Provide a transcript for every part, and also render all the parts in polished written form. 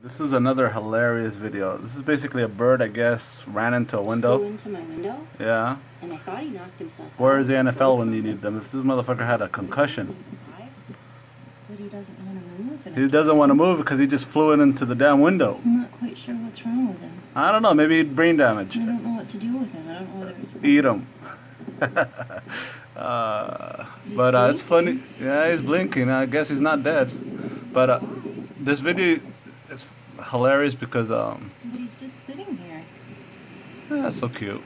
This is another hilarious video. This is basically a bird, I guess, ran into a window. Flew into my window. Yeah. And I thought he knocked himself out. Where is the NFL when you need them? If this motherfucker had a concussion. But he doesn't want to move. He doesn't want to move because he just flew it into the damn window. I'm not quite sure what's wrong with him. I don't know. Maybe he had brain damage. I don't know what to do with him. I don't know whether eat him. But it's funny. Yeah, he's blinking. I guess he's not dead. But this video is hilarious because But he's just sitting here. yeah, that's so cute.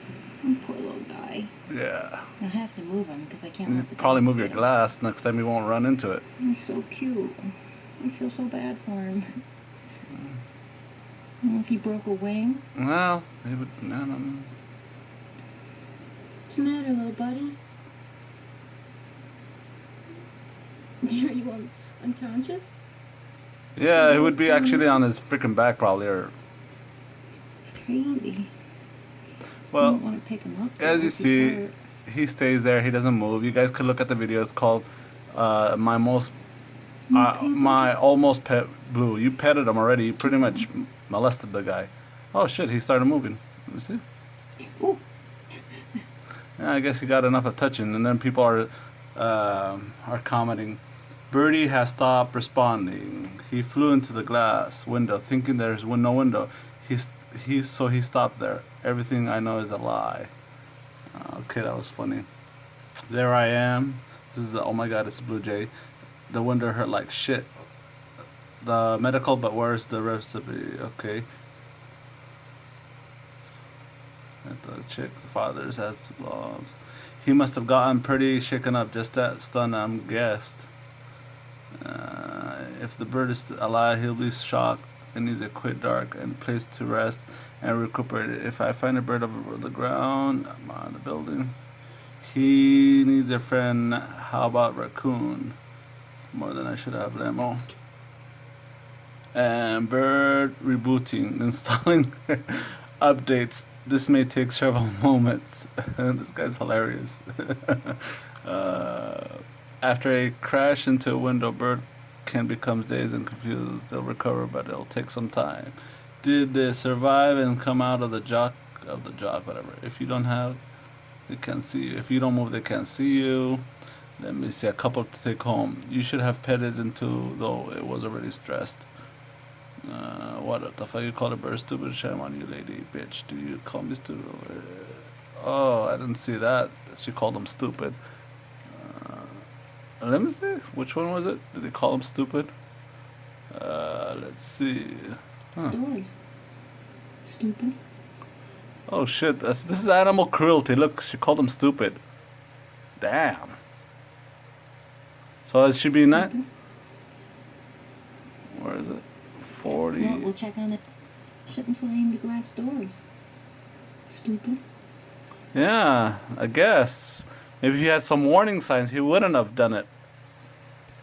Poor little guy. Yeah. I have to move him because I can't let the Probably dogs move your get him. glass next time you won't run into it. He's so cute. I feel so bad for him. If he broke a wing. Well, he would. No. What's the matter, little buddy? Are you unconscious? Yeah, he would be actually on his freaking back probably, or. It's crazy. Well, I don't want to pick him up. as you see, he stays there. He doesn't move. You guys could look at the video. It's called my almost pet Blue. You petted him already. You pretty much molested the guy. Oh shit! He started moving. Let me see. Ooh. Yeah, I guess he got enough of touching, and then people are commenting. Birdie has stopped responding. He flew into the glass window, thinking there's no window. He stopped there. Everything I know is a lie. Okay, that was funny. There I am. This is oh my god, it's a Blue Jay. The window hurt like shit. The medical, but where's the recipe? Okay. At the chick, the father's has gloves. He must have gotten pretty shaken up, just that stunned, I'm guessed. If the bird is alive, he'll be shocked and needs a quick dark and place to rest and recuperate. If I find a bird over the ground, I'm on the building. He needs a friend. How about raccoon? More than I should have, Lemo. And bird rebooting, installing updates. This may take several moments. This guy's hilarious. After a crash into a window, bird can become dazed and confused. They'll recover, but it'll take some time. Did they survive and come out of the jock, whatever? If you don't have, they can't see you. If you don't move, they can't see you. Let me see, a couple to take home. You should have petted into, though it was already stressed. What the fuck you call a bird stupid? Shame on you, lady, bitch. Do you call me stupid? Oh, I didn't see that. She called him stupid. Let me see. Which one was it? Did they call him stupid? Let's see. Huh. Doors. Stupid. Oh shit! This is animal cruelty. Look, she called him stupid. Damn. So is she being that? Where is it? 40. Well, we'll check on it. Shouldn't fly into glass doors. Stupid. Yeah, I guess. If he had some warning signs, he wouldn't have done it.